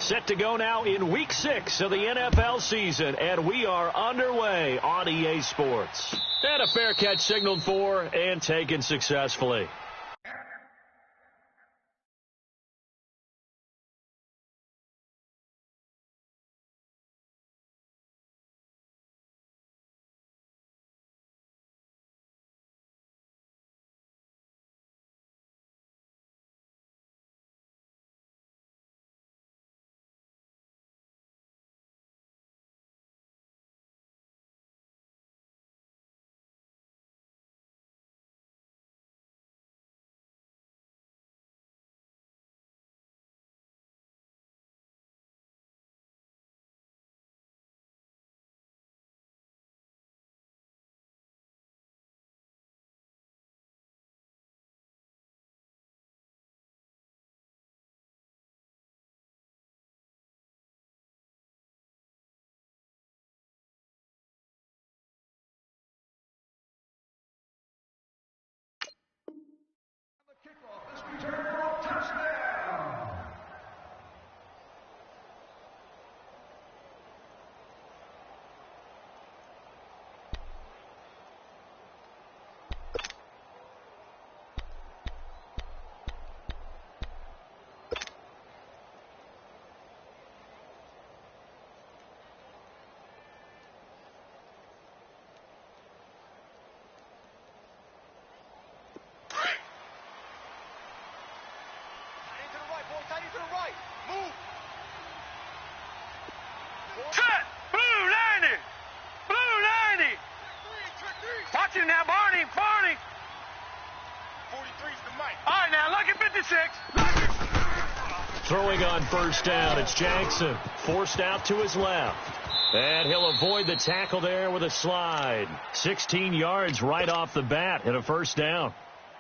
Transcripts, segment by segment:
Set to go now in Week 6 of the NFL season, and we are underway on EA Sports. And a fair catch signaled for and taken successfully. Set! Blue 90! Blue 90! Watch him now, Barney! 43's the mic. All right, now, lucky 56. Throwing on first down, it's Jackson. Forced out to his left. And he'll avoid the tackle there with a slide. 16 yards right off the bat and a first down.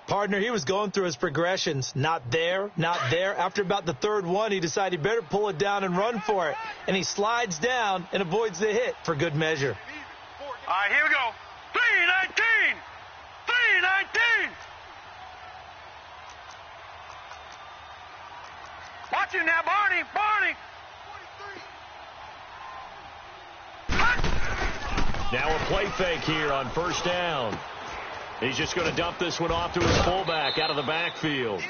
Partner, he was going through his progressions. Not there, not there. After about the third one, he decided he better pull it down and run for it. And he slides down and avoids the hit for good measure. All right, here we go. 319! 319! Watch him now, Barney! Now a play fake here on first down. He's just going to dump this one off to his fullback out of the backfield.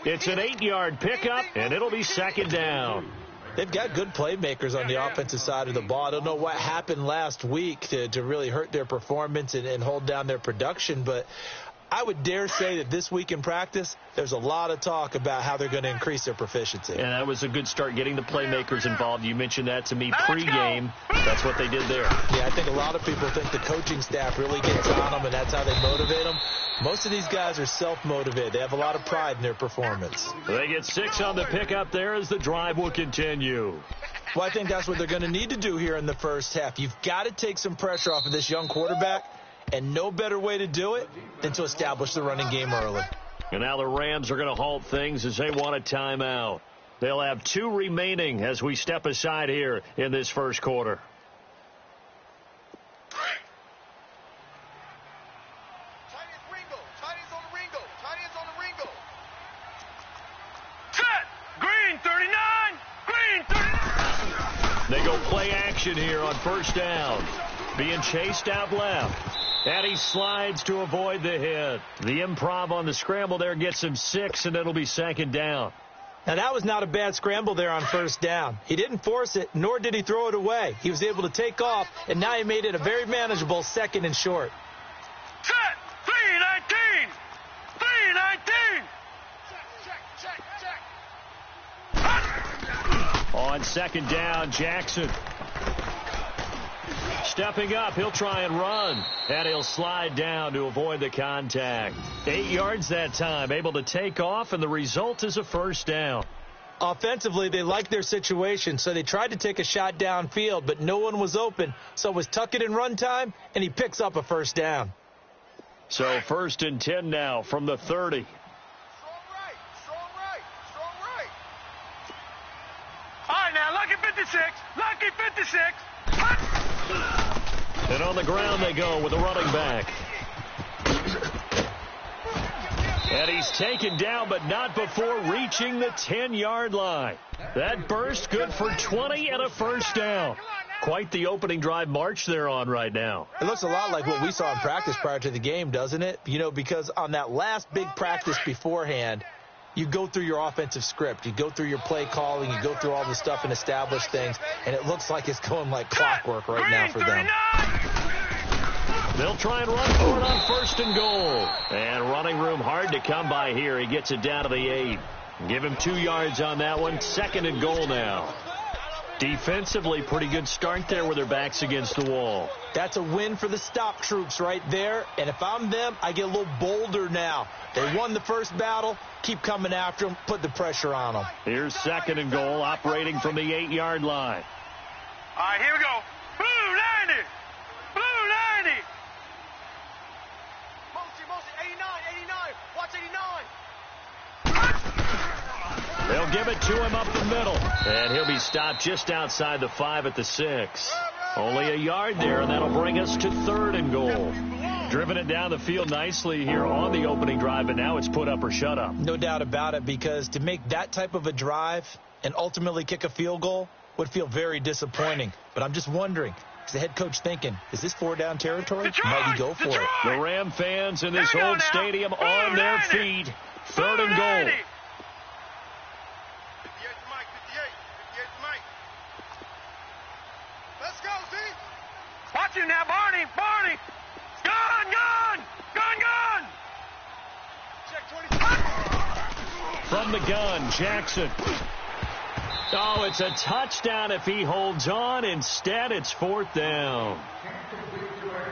It's an 8-yard pickup, and it'll be second down. They've got good playmakers on the offensive side of the ball. I don't know what happened last week to really hurt their performance and hold down their production, but I would dare say that this week in practice, there's a lot of talk about how they're going to increase their proficiency. And that was a good start, getting the playmakers involved. You mentioned that to me pregame. That's what they did there. Yeah, I think a lot of people think the coaching staff really gets on them, and that's how they motivate them. Most of these guys are self-motivated. They have a lot of pride in their performance. They get 6 on the pickup there as the drive will continue. Well, I think that's what they're going to need to do here in the first half. You've got to take some pressure off of this young quarterback. And no better way to do it than to establish the running game early. And now the Rams are going to halt things as they want a timeout. They'll have 2 remaining as we step aside here in this first quarter. Set! Green 39! Green 39! They go play action here on first down. Being chased out left. And he slides to avoid the hit. The improv on the scramble there gets him 6, and it'll be second down. Now, that was not a bad scramble there on first down. He didn't force it, nor did he throw it away. He was able to take off, and now he made it a very manageable second and short. Set! 319! 319! Check. On second down, Jackson. Stepping up, he'll try and run. And he'll slide down to avoid the contact. 8 yards that time, able to take off, and the result is a first down. Offensively, they liked their situation, so they tried to take a shot downfield, but no one was open. So it was tuck it and run time, and he picks up a first down. So 1st and 10 now from the 30. Strong right. All right, now, lucky 56. And on the ground they go with the running back. And he's taken down, but not before reaching the 10-yard line. That burst good for 20 and a first down. Quite the opening drive march they're on right now. It looks a lot like what we saw in practice prior to the game, doesn't it? You know, because on that last big practice beforehand, you go through your offensive script. You go through your play calling. You go through all the stuff and establish things. And it looks like it's going like clockwork right now for them. They'll try and run for it on first and goal. And running room hard to come by here. He gets it down to the 8. Give him 2 yards on that one. Second and goal now. Defensively, pretty good start there with their backs against the wall. That's a win for the stop troops right there. And if I'm them, I get a little bolder now. They won the first battle. Keep coming after them. Put the pressure on them. Here's second and goal, operating from the 8-yard line. All right, here we go. Blue 90. Blue 90. Mosi, 89, 89. Watch 89. They'll give it to him up the middle. And he'll be stopped just outside the 5 at the 6. Only a yard there, and that'll bring us to third and goal. Driven it down the field nicely here on the opening drive, but now it's put up or shut up. No doubt about it, because to make that type of a drive and ultimately kick a field goal would feel very disappointing. But I'm just wondering, is the head coach thinking, is this 4-down territory? Might he go for it? The Ram fans in this old stadium on their feet. Third and goal. Let's go, Z. Watch him now, Barney. Barney. Gun, gun. Gun, gun. Check 20. From the gun, Jackson. Oh, it's a touchdown if he holds on. Instead, it's fourth down.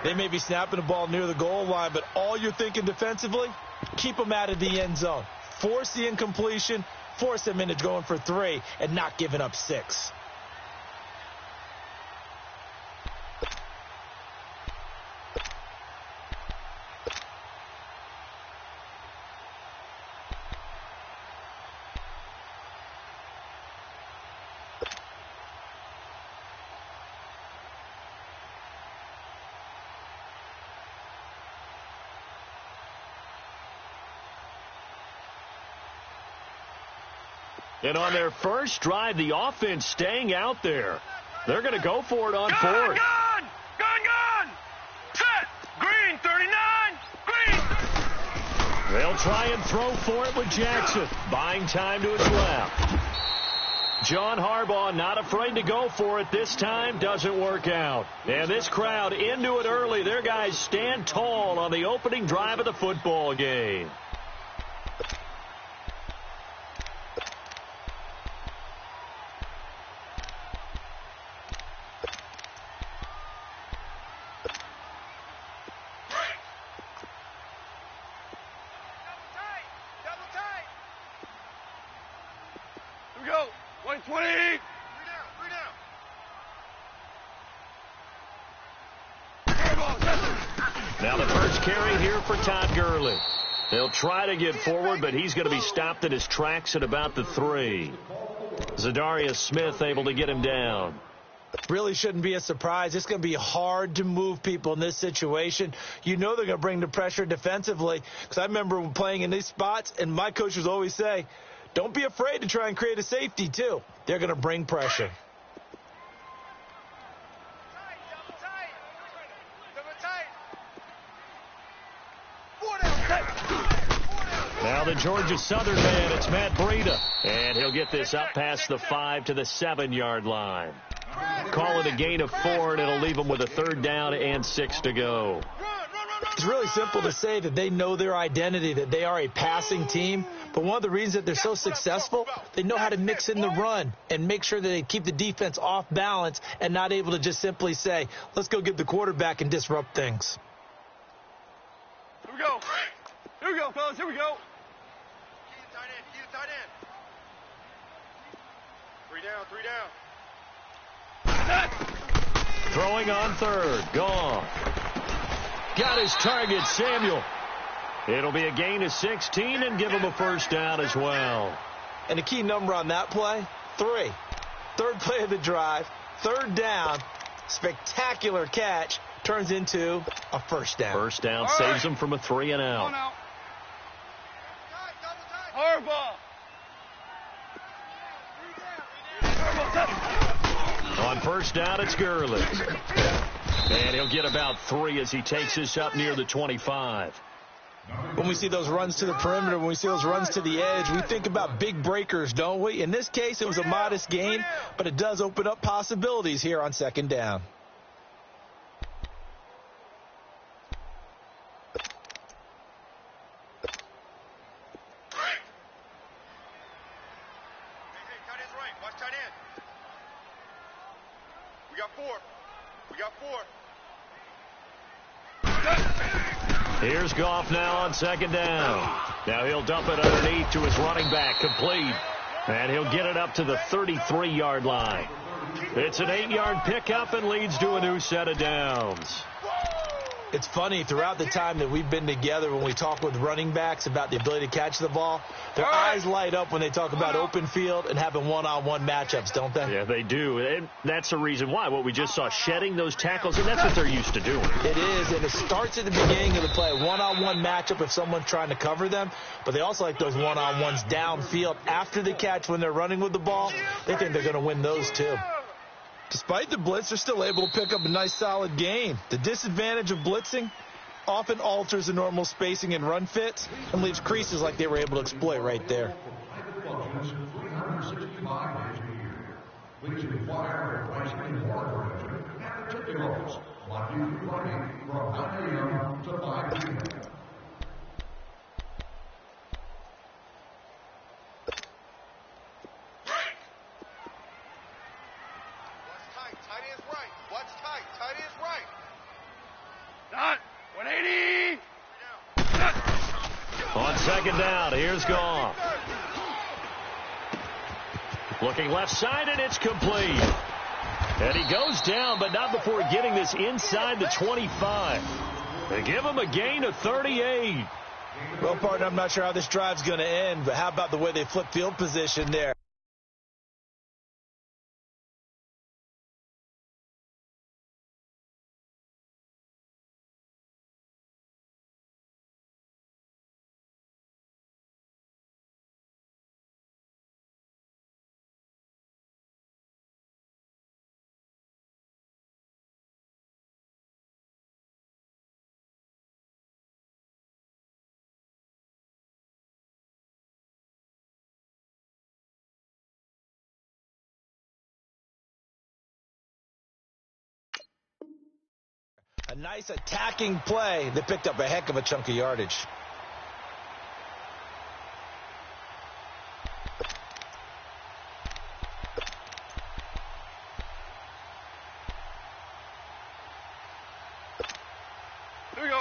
They may be snapping the ball near the goal line, but all you're thinking defensively, keep them out of the end zone. Force the incompletion, force them into going for 3, and not giving up 6. And on their first drive, the offense staying out there. They're going to go for it on fourth. Gun, gun. Gun, gun. Set. Green, 39. Green. They'll try and throw for it with Jackson. Buying time to his left. John Harbaugh not afraid to go for it this time. Doesn't work out. And this crowd into it early. Their guys stand tall on the opening drive of the football game. Go. 120. Now the first carry here for Todd Gurley. They'll try to get forward, but he's going to be stopped in his tracks at about the 3. Zadarius Smith able to get him down. Really shouldn't be a surprise. It's going to be hard to move people in this situation. You know they're going to bring the pressure defensively, because I remember when playing in these spots, and my coaches always say, don't be afraid to try and create a safety, too. They're going to bring pressure. Now the Georgia Southern man, it's Matt Breida. And he'll get this up past the 5 to the 7-yard line. Call it a gain of 4, and it'll leave them with a 3rd down and 6 to go. It's really simple to say that they know their identity, that they are a passing team. But one of the reasons that they're so successful, they know how to mix in the run and make sure that they keep the defense off balance and not able to just simply say, let's go get the quarterback and disrupt things. Here we go. Here we go, fellas. Here we go. Keep it tight end. 3 down, 3 down. Throwing on 3rd. Gone. Got his target, Samuel. It'll be a gain of 16 and give him a 1st down as well. And the key number on that play, 3. 3rd play of the drive, 3rd down, spectacular catch, turns into a 1st down. 1st down saves him from a 3 and out. Harbaugh. On first down, it's Gurley. And he'll get about 3 as he takes this up near the 25. When we see those runs to the perimeter, when we see those runs to the edge, we think about big breakers, don't we? In this case, it was a modest gain, but it does open up possibilities here on second down. Here's Goff now on second down. Now he'll dump it underneath to his running back, complete. And he'll get it up to the 33-yard line. It's an 8-yard pickup and leads to a new set of downs. It's funny, throughout the time that we've been together, when we talk with running backs about the ability to catch the ball, their eyes light up when they talk about open field and having one-on-one matchups, don't they? Yeah, they do. And that's the reason why. What we just saw, shedding those tackles, and that's what they're used to doing. It is, and it starts at the beginning of the play. One-on-one matchup if someone's trying to cover them, but they also like those one-on-ones downfield after the catch when they're running with the ball. They think they're going to win those too. Despite the blitz, they're still able to pick up a nice, solid gain. The disadvantage of blitzing often alters the normal spacing and run fits and leaves creases like they were able to exploit right there. Not 180. On second down, here's Goff. Looking left side, and it's complete. And he goes down, but not before getting this inside the 25. They give him a gain of 38. Well, partner, I'm not sure how this drive's going to end, but how about the way they flip field position there? A nice attacking play that picked up a heck of a chunk of yardage.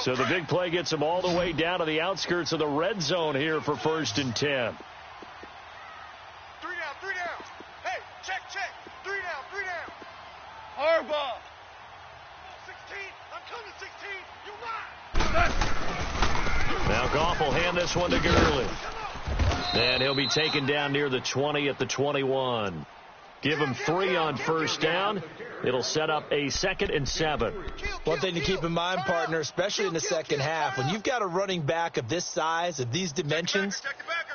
So the big play gets him all the way down to the outskirts of the red zone here for 1st and 10. 3 down, 3 down. Hey, check. 3 down. Harbaugh. 16, I'm coming, 16. You ride. Now Goff will hand this one to Gurley. And he'll be taken down near the 20 at the 21. Give him 3 on first down. It'll set up a 2nd and 7. One thing to keep in mind, partner, especially in the second half, when you've got a running back of this size, of these dimensions,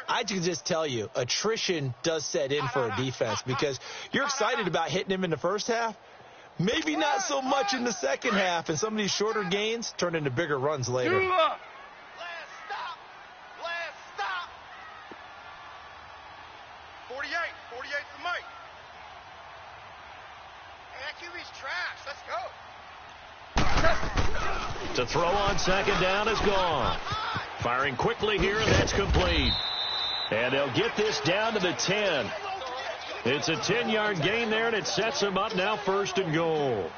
I can just tell you, attrition does set in for a defense because you're excited about hitting him in the first half. Maybe not so much in the second half, and some of these shorter gains turn into bigger runs later. Last stop. 48 for Mike. Hey, that QB's trash. Let's go. To throw on second down is gone. Firing quickly here, and that's complete. And they'll get this down to the 10. It's a 10-yard gain there, and it sets them up now 1st and goal.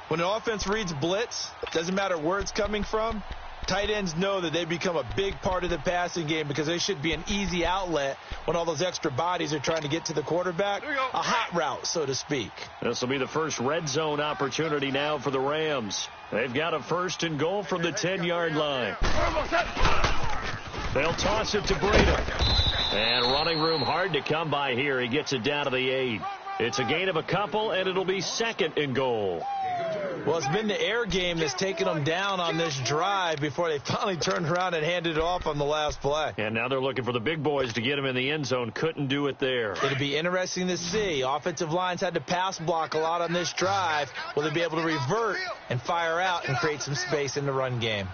When the offense reads blitz, doesn't matter where it's coming from, tight ends know that they become a big part of the passing game because they should be an easy outlet when all those extra bodies are trying to get to the quarterback. A hot route, so to speak. This will be the first red zone opportunity now for the Rams. They've got a 1st and goal from the 10-yard line. They'll toss it to Breda. And running room hard to come by here. He gets it down to the 8. It's a gain of a couple, and it'll be 2nd and goal. Well, it's been the air game that's taken them down on this drive before they finally turned around and handed it off on the last play. And now they're looking for the big boys to get him in the end zone. Couldn't do it there. It'll be interesting to see. Offensive lines had to pass block a lot on this drive. Will they be able to revert and fire out and create some space in the run game?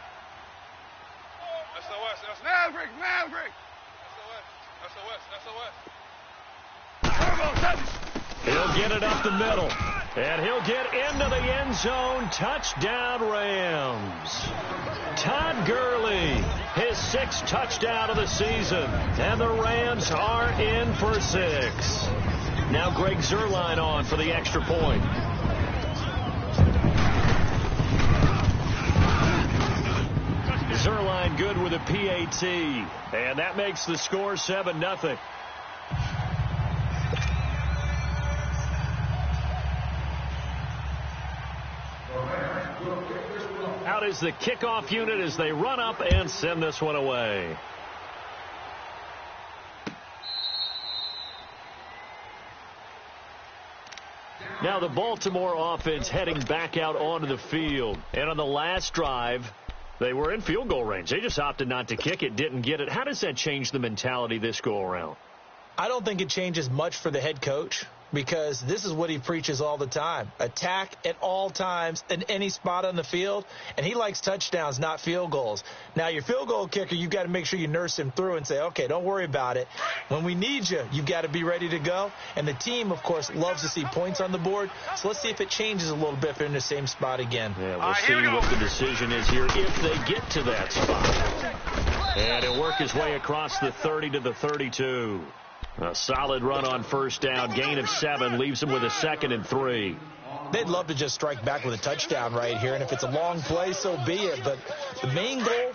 Maverick! SOS! He'll get it up the middle. And he'll get into the end zone. Touchdown, Rams. Todd Gurley, his 6th touchdown of the season. And the Rams are in for 6. Now Greg Zuerlein on for the extra point. Zuerlein good with a PAT. And that makes the score 7-0. Out is the kickoff unit as they run up and send this one away. Now the Baltimore offense heading back out onto the field. And on the last drive, they were in field goal range. They just opted not to kick it, didn't get it. How does that change the mentality this go-around? I don't think it changes much for the head coach, because this is what he preaches all the time. Attack at all times in any spot on the field, and he likes touchdowns, not field goals. Now, your field goal kicker, you've got to make sure you nurse him through and say, okay, don't worry about it. When we need you, you've got to be ready to go. And the team, of course, loves to see points on the board. So let's see if it changes a little bit if they're in the same spot again. Yeah, we'll see what the decision is here if they get to that spot. And he'll work his way across the 30 to the 32. A solid run on first down. Gain of 7 leaves him with a 2nd and 3. They'd love to just strike back with a touchdown right here, and if it's a long play, so be it. But the main goal,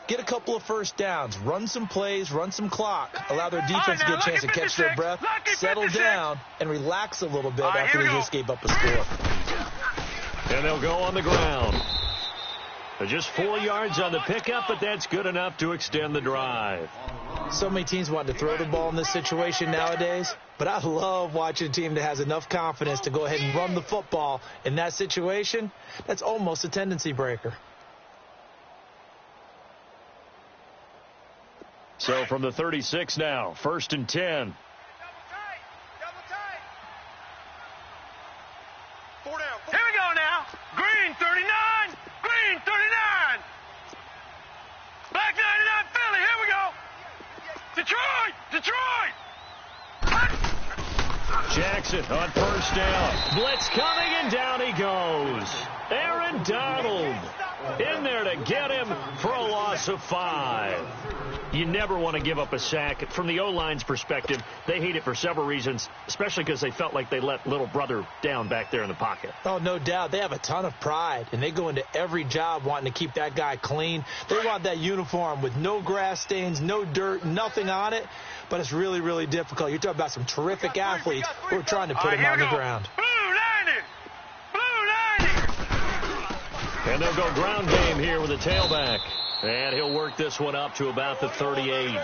get a couple of first downs, run some plays, run some clock, allow their defense to get a chance to catch their breath, settle down, and relax a little bit after they just gave up a score. And they'll go on the ground. Just 4 yards on the pickup, but that's good enough to extend the drive. So many teams want to throw the ball in this situation nowadays, but I love watching a team that has enough confidence to go ahead and run the football in that situation. That's almost a tendency breaker. So from the 36 now, 1st and 10. Double tight. 4 down. Here we go now. Green 39. Green 39. Black 99 Philly. Here we go. Detroit. Jackson on first down. Blitz coming, and down he goes. Aaron Donald in there to get him for a loss of 5. You never want to give up a sack. From the O-line's perspective, they hate it for several reasons, especially because they felt like they let little brother down back there in the pocket. Oh, no doubt. They have a ton of pride, and they go into every job wanting to keep that guy clean. They want that uniform with no grass stains, no dirt, nothing on it, but it's really, really difficult. You're talking about some terrific athletes who are trying to put him on the ground. Blue 90. And they'll go ground game here with a tailback. And he'll work this one up to about the 38.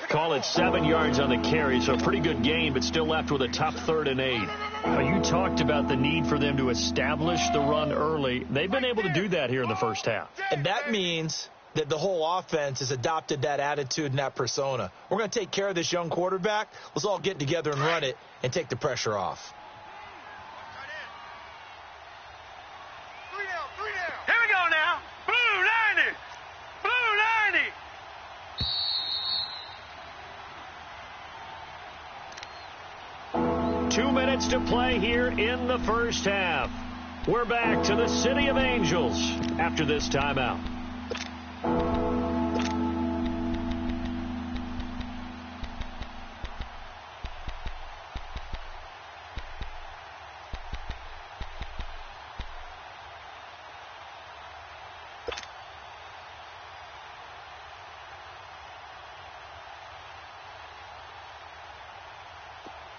Call it 7 yards on the carry, so a pretty good gain, but still left with a tough 3rd and 8. Now, you talked about the need for them to establish the run early. They've been able to do that here in the first half. And that means that the whole offense has adopted that attitude and that persona. We're going to take care of this young quarterback. Let's all get together and run it and take the pressure off. 3 down. Here we go now. Blue 90. Blue 90. 2 minutes to play here in the first half. We're back to the City of Angels after this timeout.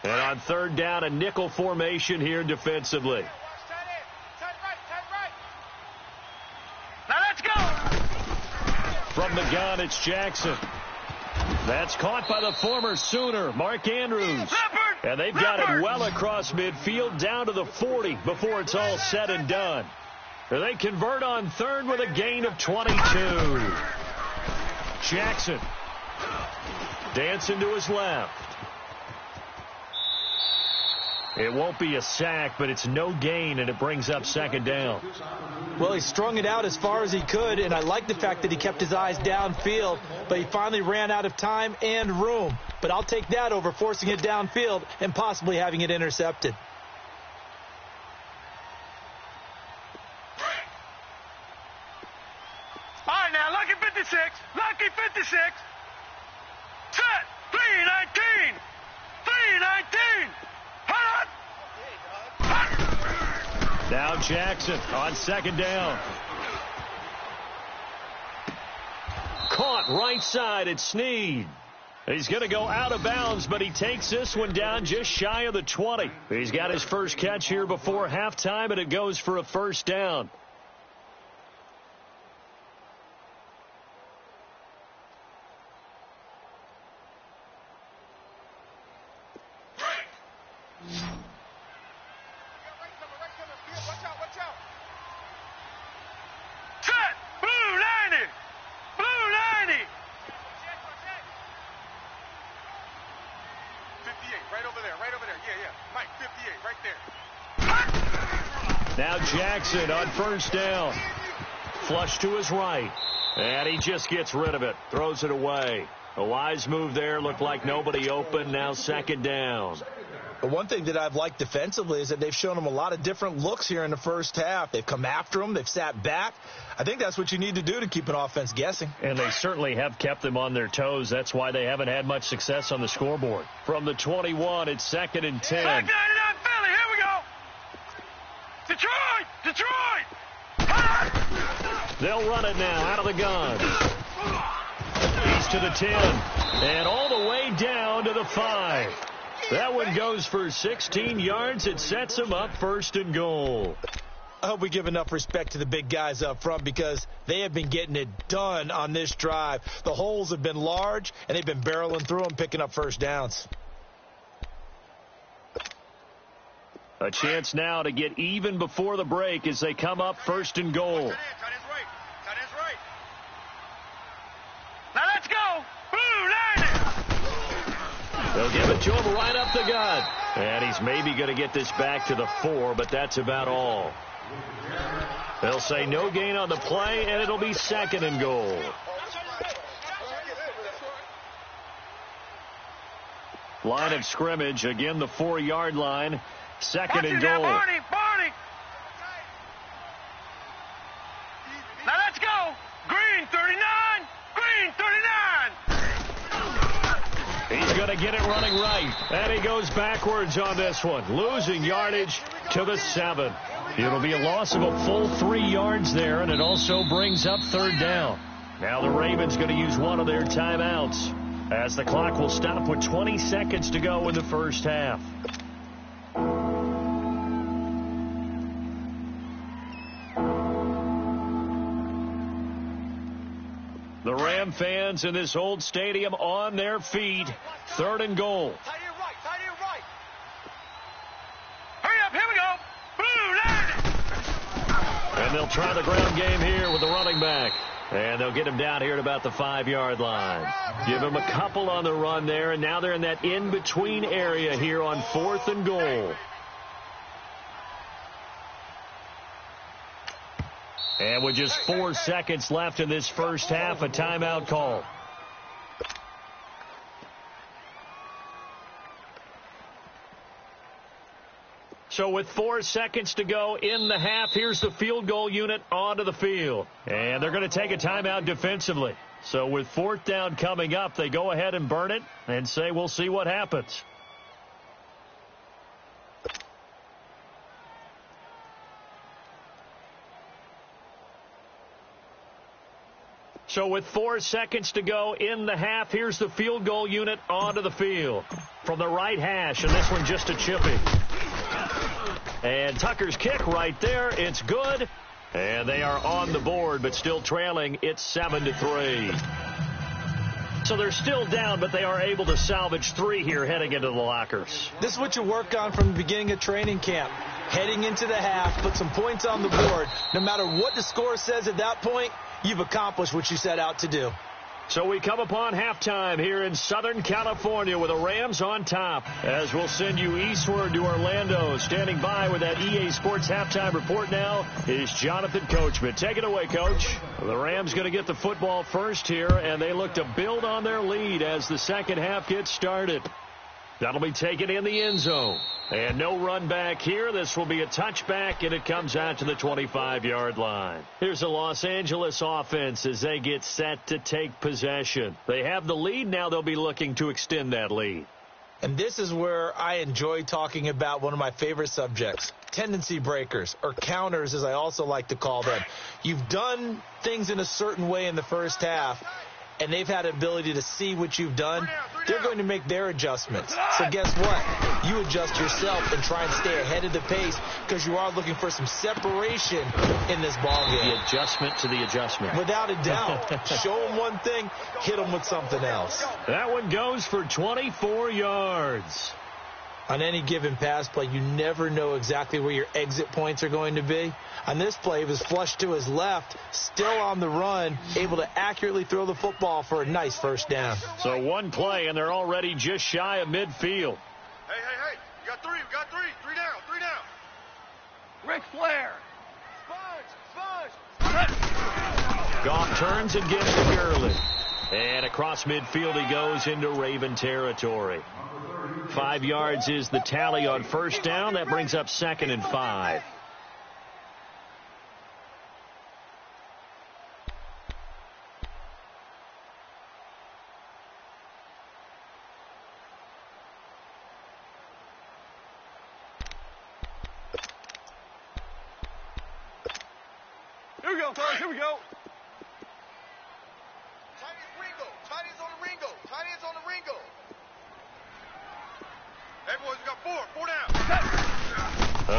And on 3rd down, a nickel formation here defensively. Now let's go. From the gun, it's Jackson. That's caught by the former Sooner, Mark Andrews. And they've got it well across midfield, down to the 40 before it's all said and done. They convert on third with a gain of 22. Jackson dancing to his left. It won't be a sack, but it's no gain, and it brings up second down. Well, he strung it out as far as he could, and I like the fact that he kept his eyes downfield, but he finally ran out of time and room. But I'll take that over forcing it downfield and possibly having it intercepted. All right, now, lucky 56. Lucky 56. Set. 319. 319. Hot. Now Jackson on second down. Caught right side at Snead. He's going to go out of bounds, but he takes this one down just shy of the 20. He's got his first catch here before halftime, and it goes for a first down. Set. Blue 90. Blue 90. 58, right over there, right over there. Yeah. Mike, 58, right there. Now Jackson on first down. Flush to his right. And he just gets rid of it. Throws it away. A wise move there. Looked like nobody open. Now second down. But one thing that I've liked defensively is that they've shown him a lot of different looks here in the first half. They've come after him. They've sat back. I think that's what you need to do to keep an offense guessing. And they certainly have kept them on their toes. That's why they haven't had much success on the scoreboard. From the 21, it's second and 10. Back 99 Philly. Here we go. Detroit. Detroit. Hot. They'll run it now out of the gun. He's to the 10. And all the way down to the 5. That one goes for 16 yards. It sets him up first and goal. I hope we give enough respect to the big guys up front because they have been getting it done on this drive. The holes have been large, and they've been barreling through them, picking up first downs. A chance now to get even before the break as they come up first and goal. Tight end's right. Tight end's right. Now let's go. Blue 90. They'll give it to him right up the gut. And he's maybe going to get this back to the 4, but that's about all. They'll say no gain on the play, and it'll be second and goal. Line of scrimmage, again the 4-yard line. Second and goal. Barney. Now let's go. Green 39. Green 39. He's going to get it running right. And he goes backwards on this one. Losing yardage to the 7. It'll be a loss of a full 3 yards there, and it also brings up third down. Now the Ravens going to use one of their timeouts as the clock will stop with 20 seconds to go in the first half. The Ram fans in this old stadium on their feet. Third and goal. Tight end right. Tight end right. Hurry up. Here we go. Blue 90. And they'll try the ground game here with the running back. And they'll get him down here at about the 5-yard line. Give him a couple on the run there, and now they're in that in-between area here on fourth and goal. And with just 4 seconds left in this first half, a timeout call. So with 4 seconds to go in the half, here's the field goal unit onto the field. And they're going to take a timeout defensively. So with fourth down coming up, they go ahead and burn it and say we'll see what happens. So with 4 seconds to go in the half, here's the field goal unit onto the field. From the right hash, and this one just a chippy. And Tucker's kick right there. It's good. And they are on the board, but still trailing. It's 7-3. So they're still down, but they are able to salvage 3 here heading into the lockers. This is what you work on from the beginning of training camp. Heading into the half, put some points on the board. No matter what the score says at that point, you've accomplished what you set out to do. So we come upon halftime here in Southern California with the Rams on top. As we'll send you eastward to Orlando. Standing by with that EA Sports halftime report now is Jonathan Coachman. Take it away, Coach. The Rams going to get the football first here, and they look to build on their lead as the second half gets started. That'll be taken in the end zone. And no run back here. This will be a touchback, and it comes out to the 25-yard line. Here's the Los Angeles offense as they get set to take possession. They have the lead. Now they'll be looking to extend that lead. And this is where I enjoy talking about one of my favorite subjects, tendency breakers, or counters as I also like to call them. You've done things in a certain way in the first half, and they've had an ability to see what you've done. They're going to make their adjustments. So guess what? You adjust yourself and try and stay ahead of the pace because you are looking for some separation in this ballgame. The adjustment to the adjustment. Without a doubt. Show them one thing, hit them with something else. That one goes for 24 yards. On any given pass play, you never know exactly where your exit points are going to be. On this play, he was flushed to his left, still on the run, able to accurately throw the football for a nice first down. So one play, and they're already just shy of midfield. Hey. You got 3. We got 3. 3 down. 3 down. Ric Flair. Sponge. Goff turns and gives to Gurley. And across midfield he goes into Raven territory. 5 yards is the tally on first down. That brings up 2nd and 5. Here we go, fellas. Here we go. Tiny's on the Ringo. Tiny's on the Ringo. Hey, boys, we got 4. 4 down.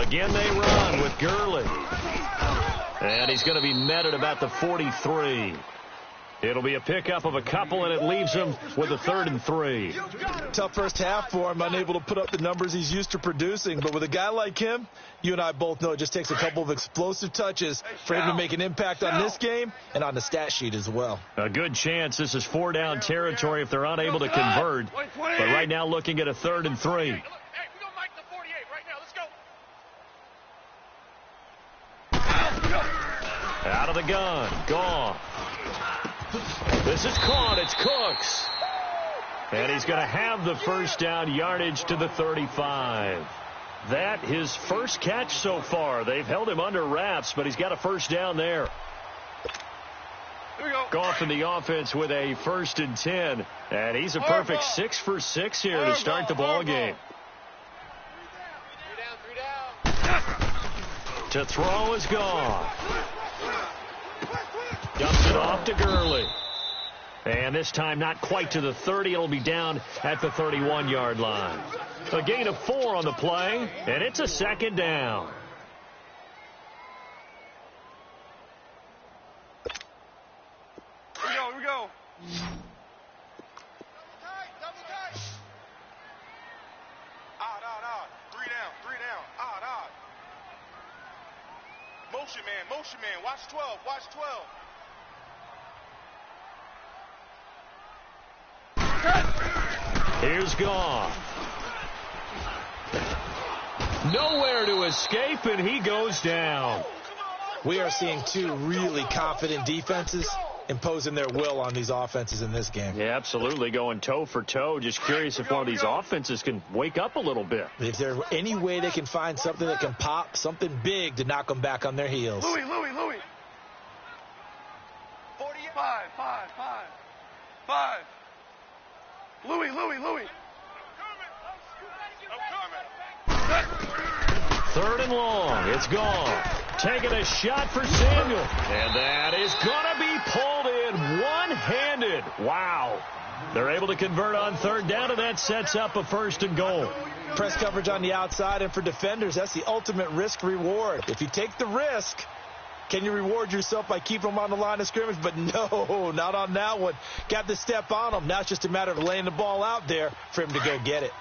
Again they run with Gurley. And he's going to be met at about the 43. It'll be a pickup of a couple, and it leaves him with a 3rd and 3. Tough first half for him, unable to put up the numbers he's used to producing. But with a guy like him, you and I both know it just takes a couple of explosive touches for him to make an impact on this game and on the stat sheet as well. A good chance this is 4-down territory if they're unable to convert. But right now looking at a 3rd and 3. Hey, we gonna make the 48 right now. Let's go. Out of the gun. Gone. This is caught. It's Cooks. And he's going to have the first down, yardage to the 35. That his first catch so far. They've held him under wraps, but he's got a first down there. Here we go. Goff in the offense with a 1st and 10. And he's a perfect 6 for 6 here to start the ball game. 3 down. To throw is Goff. Dumps it off to Gurley. And this time not quite to the 30. It'll be down at the 31-yard line. A gain of 4 on the play, and it's a 2nd down. Here we go. Double tight. Odd. 3 down. Odd. Motion man. Watch 12. Here's Goff. Nowhere to escape, and he goes down. We are seeing 2 really confident defenses imposing their will on these offenses in this game. Yeah, absolutely, going toe for toe. Just curious if one of these offenses can wake up a little bit. If there's any way they can find something that can pop, something big to knock them back on their heels. Louis. 45. 5. Louis. I'm coming. 3rd and long. It's gone. Taking a shot for Samuel. And that is going to be pulled in one-handed. Wow. They're able to convert on 3rd down, and that sets up a 1st and goal. Press coverage on the outside, and for defenders, that's the ultimate risk reward. If you take the risk, Can you reward yourself by keeping them on the line of scrimmage? But no, not on that one. Got to step on them. Now it's just a matter of laying the ball out there for him to go get it.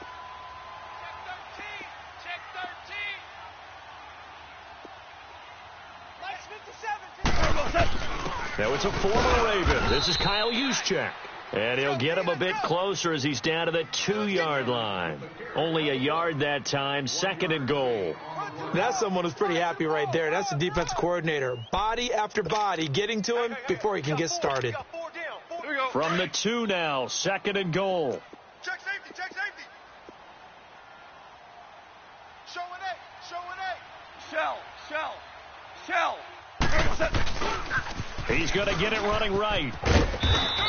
Check 13. Now it's a former Raven. This is Kyle Juszczyk. And he'll get him a bit closer as he's down to the 2-yard line. Only a yard that time, 2nd and goal. That's someone who's pretty happy right there. That's the defensive coordinator. Body after body getting to him before he can get started. From the 2 now, 2nd and goal. Check safety, check safety. Show an A. Shell. He's going to get it running right.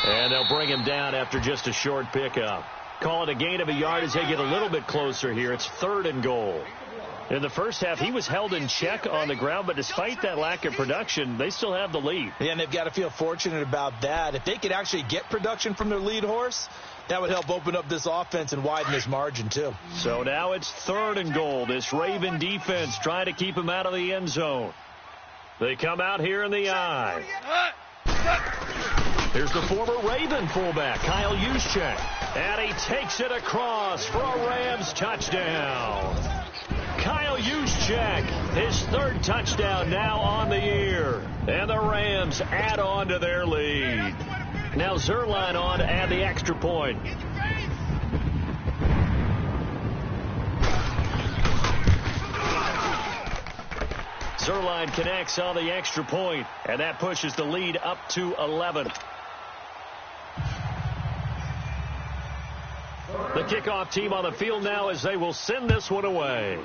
And they'll bring him down after just a short pickup. Call it a gain of a yard as they get a little bit closer here. It's 3rd and goal. In the first half, he was held in check on the ground, but despite that lack of production, they still have the lead. Yeah, and they've got to feel fortunate about that. If they could actually get production from their lead horse, that would help open up this offense and widen this margin, too. So now it's 3rd and goal. This Raven defense trying to keep him out of the end zone. They come out here in the eye. Here's the former Raven fullback, Kyle Juszczyk. And he takes it across for a Rams touchdown. Kyle Juszczyk, his 3rd touchdown now on the year. And the Rams add on to their lead. Now Zerline on to add the extra point. Zerline connects on the extra point, and that pushes the lead up to 11. The kickoff team on the field now as they will send this one away.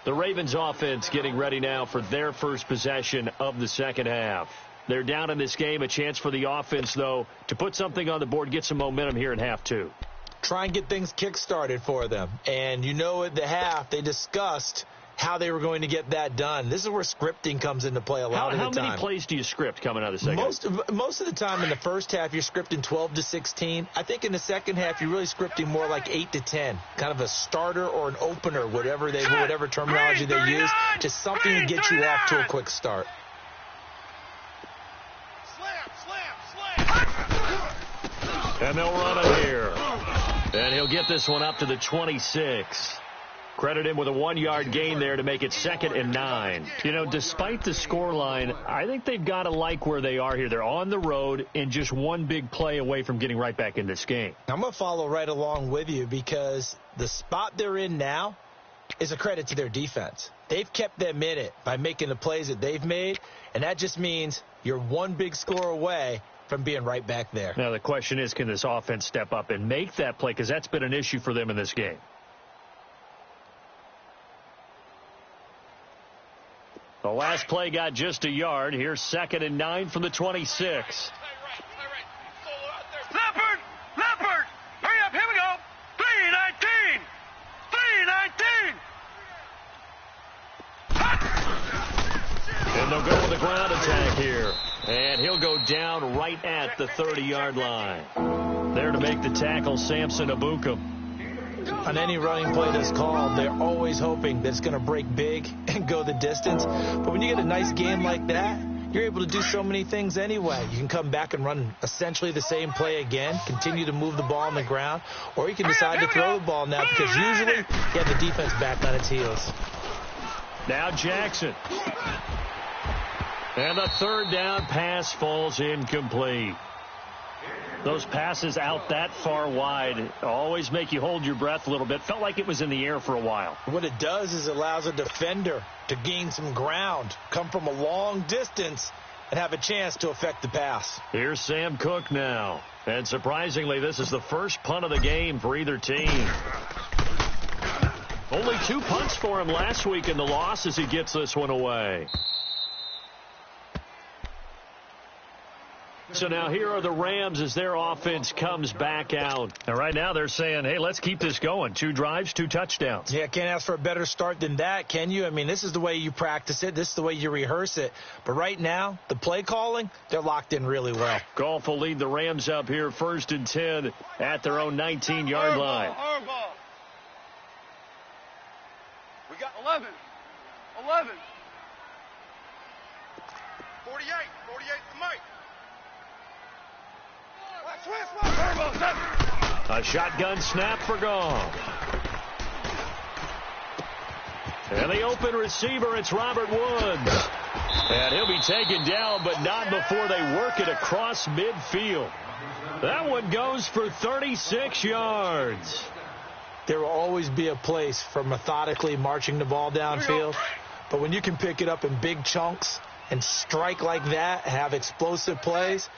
The Ravens offense getting ready now for their first possession of the second half. They're down in this game. A chance for the offense, though, to put something on the board, get some momentum here in half 2. Try and get things kick-started for them. And you know at the half, they discussed how they were going to get that done. This is where scripting comes into play a lot of the time. How many plays do you script coming out of the second half? Most of the time in the first half, you're scripting 12 to 16. I think in the second half, you're really scripting more like 8 to 10. Kind of a starter or an opener, whatever terminology they use. Just something to get you off to a quick start. And they'll run it here. And he'll get this one up to the 26. Credit him with a 1-yard gain there to make it 2nd and 9. You know, despite the scoreline, I think they've got to like where they are here. They're on the road and just one big play away from getting right back in this game. I'm going to follow right along with you because the spot they're in now is a credit to their defense. They've kept them in it by making the plays that they've made, and that just means you're one big score away from being right back there. Now the question is, can this offense step up and make that play? Because that's been an issue for them in this game. The last play got just a yard. Here's 2nd and 9 from the 26. Leopard! Hurry up, here we go! 319! 319! And they'll go with a ground attack here. And he'll go down right at the 30-yard line. There to make the tackle, Samson Abukum. On any running play that's called, they're always hoping that it's going to break big and go the distance. But when you get a nice game like that, you're able to do so many things anyway. You can come back and run essentially the same play again, continue to move the ball on the ground, or you can decide to throw the ball now because usually you have the defense back on its heels. Now Jackson. And the 3rd down pass falls incomplete. Those passes out that far wide always make you hold your breath a little bit. Felt like it was in the air for a while. What it does is it allows a defender to gain some ground, come from a long distance, and have a chance to affect the pass. Here's Sam Cook now. And surprisingly, this is the first punt of the game for either team. Only 2 punts for him last week in the loss as he gets this one away. So now here are the Rams as their offense comes back out. And right now they're saying, hey, let's keep this going. 2 drives, 2 touchdowns. Yeah, can't ask for a better start than that, can you? I mean, this is the way you practice it. This is the way you rehearse it. But right now, the play calling, they're locked in really well. Goff will lead the Rams up here 1st and 10 at their own 19-yard line. 11. 11. 48 to Mike. Turbo 7. A shotgun snap for Goff. And the open receiver, it's Robert Woods. And he'll be taken down, but not before they work it across midfield. That one goes for 36 yards. There will always be a place for methodically marching the ball downfield. But when you can pick it up in big chunks and strike like that, have explosive plays,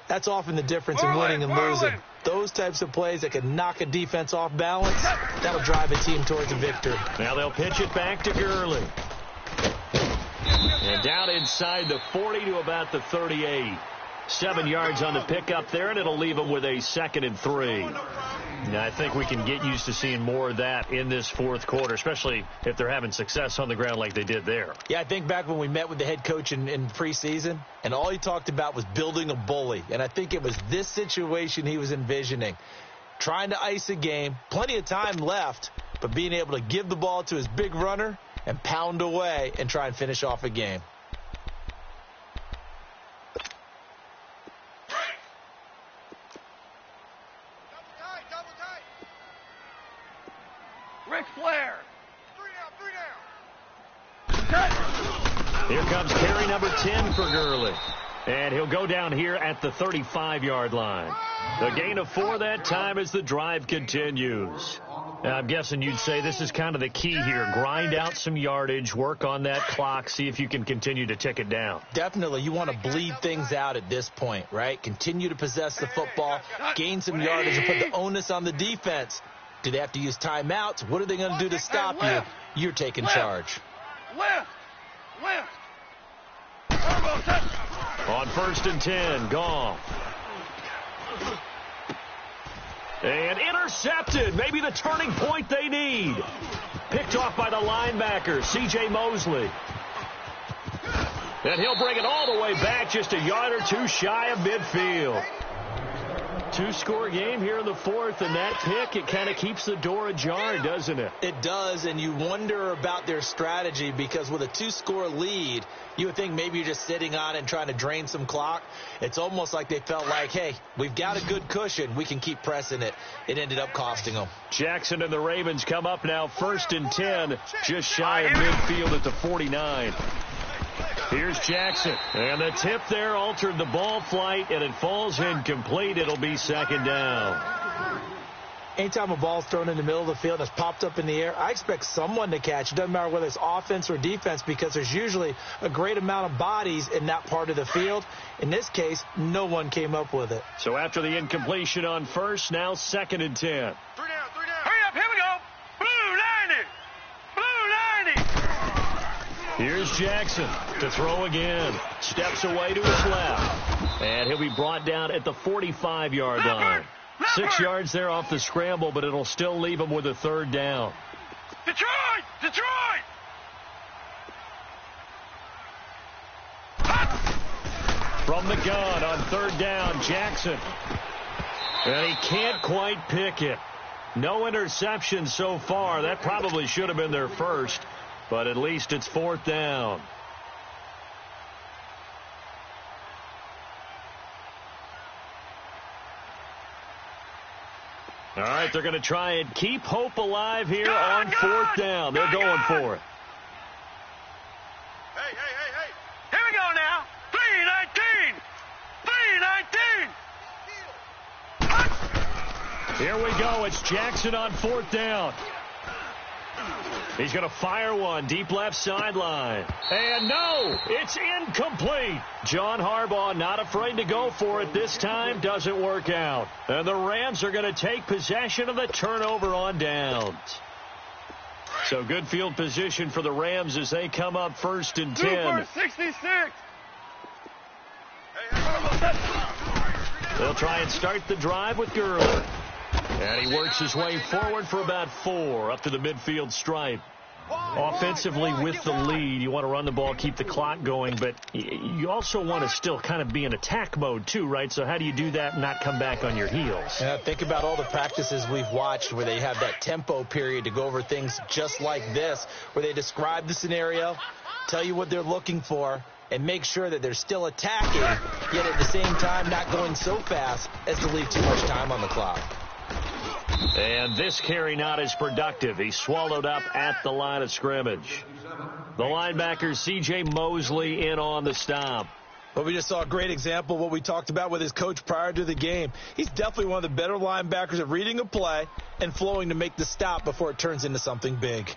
that's often the difference in winning and losing. Those types of plays that can knock a defense off balance, that'll drive a team towards a victory. Now they'll pitch it back to Gurley. And down inside the 40 to about the 38. 7 yards on the pickup there, and it'll leave them with a 2nd and 3. Now, I think we can get used to seeing more of that in this fourth quarter, especially if they're having success on the ground like they did there. Yeah, I think back when we met with the head coach in preseason, and all he talked about was building a bully. And I think it was this situation he was envisioning. Trying to ice a game, plenty of time left, but being able to give the ball to his big runner and pound away and try and finish off a game. Ric Flair. 3 down. Here comes carry number 10 for Gurley. And he'll go down here at the 35-yard line. The gain of 4 that time as the drive continues. Now, I'm guessing you'd say this is kind of the key here. Grind out some yardage, work on that clock, see if you can continue to tick it down. Definitely. You want to bleed things out at this point, right? Continue to possess the football, gain some yardage, and put the onus on the defense. Do they have to use timeouts? What are they going to do to stop you? You're taking charge. Left. On 1st and 10, Goff. And intercepted. Maybe the turning point they need. Picked off by the linebacker, C.J. Mosley. And he'll bring it all the way back, just a yard or two shy of midfield. 2-score game here in the fourth, and that pick, it kind of keeps the door ajar, doesn't it? It does, and you wonder about their strategy because with a 2-score lead, you would think maybe you're just sitting on it and trying to drain some clock. It's almost like they felt like, hey, we've got a good cushion. We can keep pressing it. It ended up costing them. Jackson and the Ravens come up now 1st and 10, just shy of midfield at the 49. Here's Jackson. And the tip there altered the ball flight, and it falls incomplete. It'll be 2nd down. Anytime a ball's thrown in the middle of the field and it's popped up in the air, I expect someone to catch. It doesn't matter whether it's offense or defense because there's usually a great amount of bodies in that part of the field. In this case, no one came up with it. So after the incompletion on 1st, now 2nd and 10. 3 down. Hurry up, here we go. Blue 90. Here's Jackson to throw again. Steps away to his left. And he'll be brought down at the 45-yard line. 6 yards there off the scramble, but it'll still leave him with a 3rd down. Detroit! From the gun on 3rd down, Jackson. And he can't quite pick it. No interception so far. That probably should have been their first, but at least it's 4th down. All right, they're going to try and keep hope alive here on 4th down. They're going for it. Hey. Here we go now. 3-19. Here we go. It's Jackson on 4th down. He's going to fire one deep left sideline. And no, it's incomplete. John Harbaugh not afraid to go for it this time. Doesn't work out. And the Rams are going to take possession of the turnover on downs. So good field position for the Rams as they come up 1st and 10. 66. They'll try and start the drive with Gurley. And he works his way forward for about 4 up to the midfield stripe. Offensively, with the lead, you want to run the ball, keep the clock going, but you also want to still kind of be in attack mode too, right? So how do you do that and not come back on your heels? Yeah, think about all the practices we've watched where they have that tempo period to go over things just like this, where they describe the scenario, tell you what they're looking for, and make sure that they're still attacking, yet at the same time not going so fast as to leave too much time on the clock. And this carry not as productive. He's swallowed up at the line of scrimmage. The linebacker, C.J. Mosley, in on the stop. But we just saw a great example of what we talked about with his coach prior to the game. He's definitely one of the better linebackers at reading a play and flowing to make the stop before it turns into something big.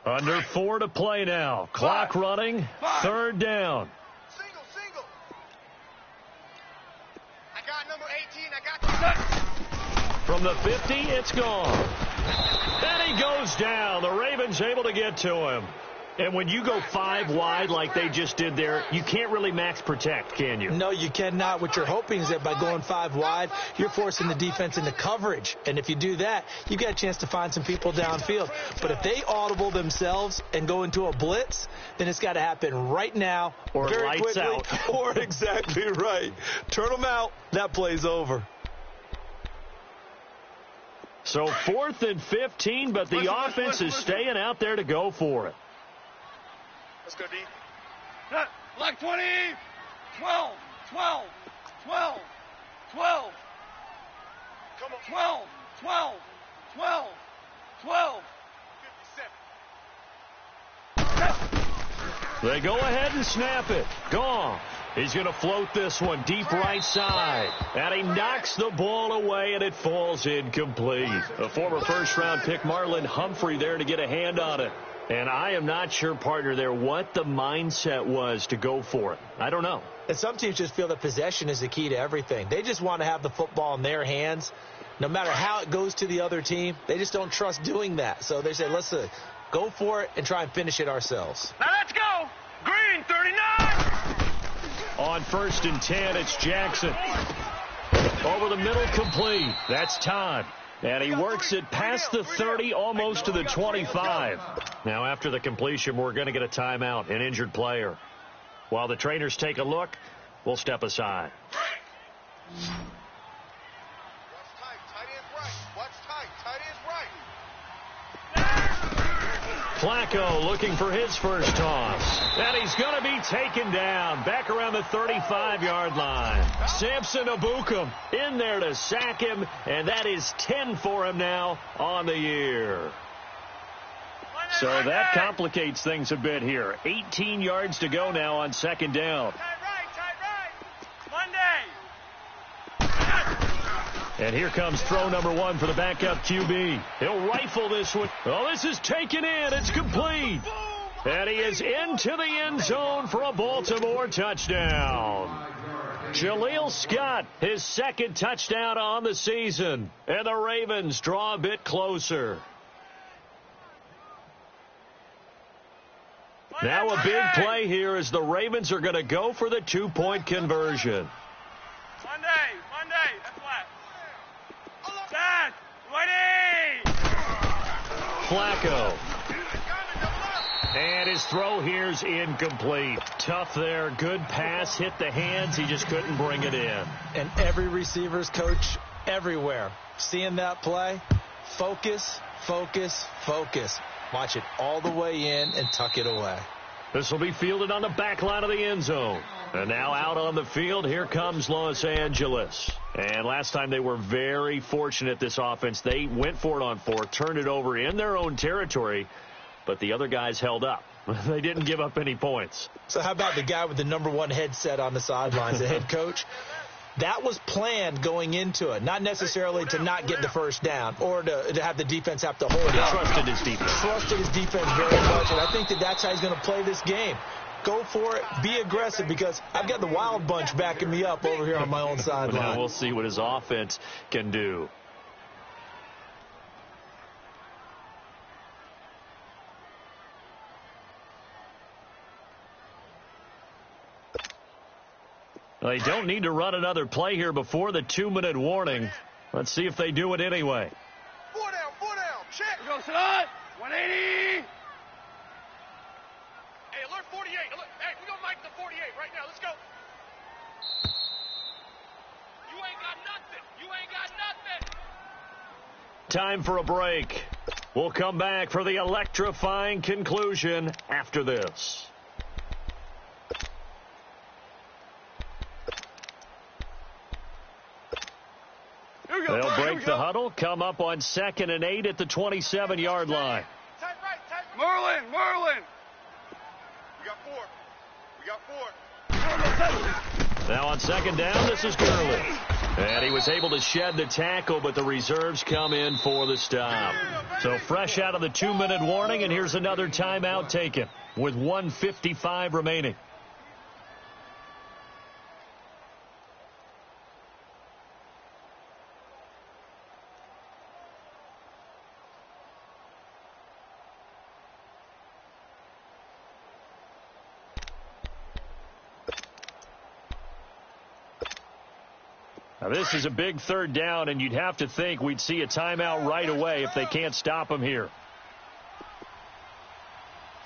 Under 4 to play now. Clock running. 3rd down. Single. I got number 18. I got From the 50, it's gone. And he goes down. The Ravens able to get to him. And when you go 5 wide like they just did there, you can't really max protect, can you? No, you cannot. What you're hoping is that by going 5 wide, you're forcing the defense into coverage. And if you do that, you've got a chance to find some people downfield. But if they audible themselves and go into a blitz, then it's got to happen right now, or very lights quickly, out. Or exactly right. Turn them out. That play's over. So 4th and 15, but the offense is staying out there to go for it. Let's go, D. Like 20. 12. Come on. 57. They go ahead and snap it. Gone. He's going to float this one deep right side. And he knocks the ball away, and it falls incomplete. A former first-round pick, Marlon Humphrey, there to get a hand on it. And I am not sure, partner, there what the mindset was to go for it. I don't know. And some teams just feel that possession is the key to everything. They just want to have the football in their hands. No matter how it goes to the other team, they just don't trust doing that. So they say, let's go for it and try and finish it ourselves. Now let's go. Green 39. On 1st and 10, it's Jackson. Over the middle, complete. That's Todd. And he works it past the 30, almost to the 25. Now, after the completion, we're going to get a timeout, an injured player. While the trainers take a look, we'll step aside. Watch tight end right. Watch tight end right. Flacco looking for his first toss. And he's going to be taken down back around the 35-yard line. Samson Abukum in there to sack him, and that is 10 for him now on the year. So that complicates things a bit here. 18 yards to go now on 2nd down. Tight right. Monday. And here comes throw number 1 for the backup QB. He'll rifle this one. Oh, this is taken in. It's complete. And he is into the end zone for a Baltimore touchdown. Jaleel Scott, his 2nd touchdown on the season. And the Ravens draw a bit closer. Now a big play here as the Ravens are going to go for the 2-point conversion. Monday. That's flat. Dad, ready. Flacco. And his throw here's incomplete. Tough there. Good pass. Hit the hands. He just couldn't bring it in. And every receiver's coach everywhere, seeing that play, focus. Watch it all the way in and tuck it away. This will be fielded on the back line of the end zone. And now out on the field, here comes Los Angeles. And last time they were very fortunate, this offense. They went for it on 4, turned it over in their own territory, but the other guys held up. They didn't give up any points. So how about the guy with the number 1 headset on the sidelines, the head coach? That was planned going into it, not necessarily to not get the first down or to have the defense have to hold it. He trusted his defense. Trusted his defense very much, and I think that's how he's going to play this game. Go for it. Be aggressive, because I've got the Wild Bunch backing me up over here on my own sideline. Now we'll see what his offense can do. They don't need to run another play here before the 2-minute warning. Let's see if they do it anyway. 4 down, check. Go, son. 180. Hey, alert 48. Alert. Hey, we gonna mic the 48 right now. Let's go. You ain't got nothing. You ain't got nothing. Time for a break. We'll come back for the electrifying conclusion after this. They'll break the huddle, come up on 2nd and 8 at the 27-yard line. Tight right. Merlin. We got 4. Now on 2nd down, this is Gurley. And he was able to shed the tackle, but the reserves come in for the stop. So fresh out of the 2-minute warning, and here's another timeout taken with 1:55 remaining. Now, this is a big 3rd down, and you'd have to think we'd see a timeout right away if they can't stop him here.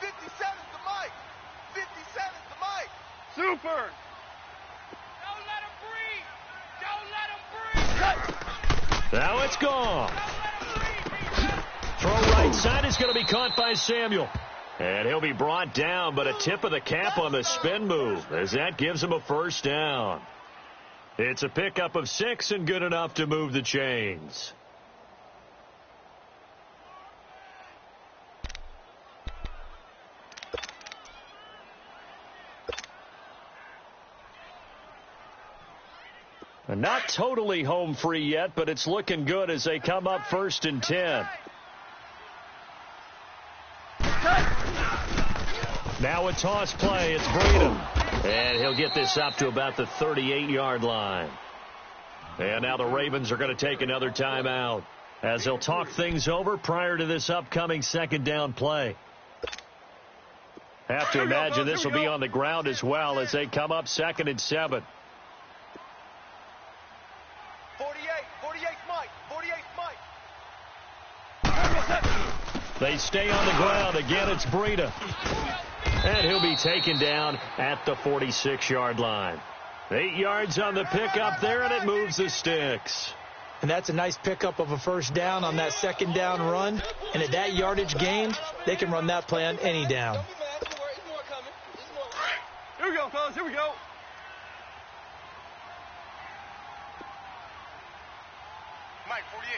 57's the mic. 57's the mic. Super. Don't let him breathe. Now it's gone. Throw right side is going to be caught by Samuel. And he'll be brought down, but a tip of the cap on the spin move, as that gives him a 1st down. It's a pickup of 6 and good enough to move the chains. And not totally home free yet, but it's looking good as they come up 1st and 10. Now a toss play. It's Breeden. And he'll get this up to about the 38-yard line. And now the Ravens are going to take another timeout as they'll talk things over prior to this upcoming 2nd down play. Have to imagine this will be on the ground as well as they come up 2nd and 7. 48's Mike. 48's Mike. They stay on the ground. Again, it's Breeden. And he'll be taken down at the 46-yard line. 8 yards on the pickup there, and it moves the sticks. And that's a nice pickup of a 1st down on that 2nd down run. And at that yardage gain, they can run that play on any down. Here we go, fellas. Here we go. Mike 48.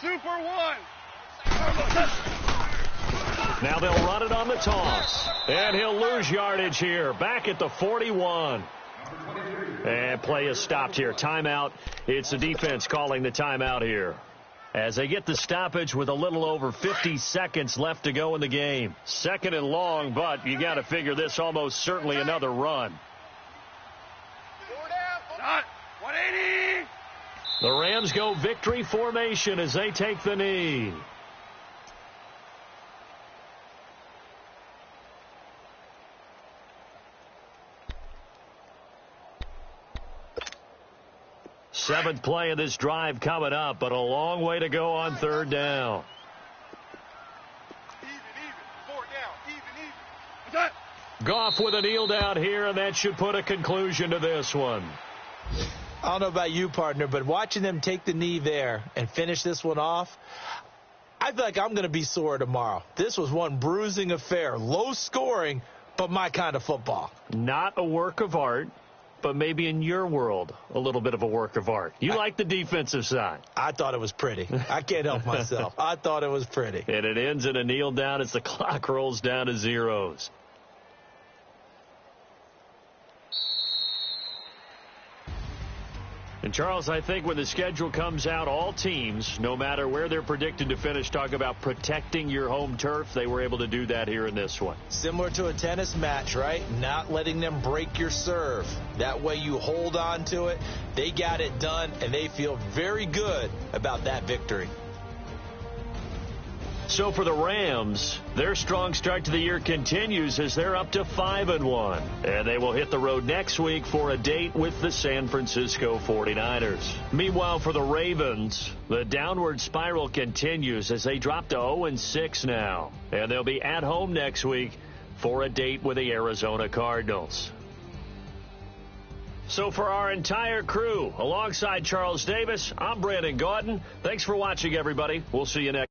Super one. Now they'll run it on the toss. And he'll lose yardage here. Back at the 41. And play is stopped here. Timeout. It's the defense calling the timeout here. As they get the stoppage with a little over 50 seconds left to go in the game. 2nd and long, but you got to figure this almost certainly another run. 4 down. 180. The Rams go victory formation as they take the knee. Seventh play of this drive coming up, but a long way to go on 3rd down. Even. 4 down. Even. Goff with a kneel down here, and that should put a conclusion to this one. I don't know about you, partner, but watching them take the knee there and finish this one off, I feel like I'm going to be sore tomorrow. This was one bruising affair. Low scoring, but my kind of football. Not a work of art, but maybe in your world, a little bit of a work of art. You like the defensive side. I thought it was pretty. I can't help myself. I thought it was pretty. And it ends in a kneel down as the clock rolls down to zeros. And, Charles, I think when the schedule comes out, all teams, no matter where they're predicted to finish, talk about protecting your home turf. They were able to do that here in this one. Similar to a tennis match, right? Not letting them break your serve. That way you hold on to it. They got it done, and they feel very good about that victory. So for the Rams, their strong start to the year continues as they're up to 5-1. And they will hit the road next week for a date with the San Francisco 49ers. Meanwhile, for the Ravens, the downward spiral continues as they drop to 0-6 now. And they'll be at home next week for a date with the Arizona Cardinals. So for our entire crew, alongside Charles Davis, I'm Brandon Gaudin. Thanks for watching, everybody. We'll see you next.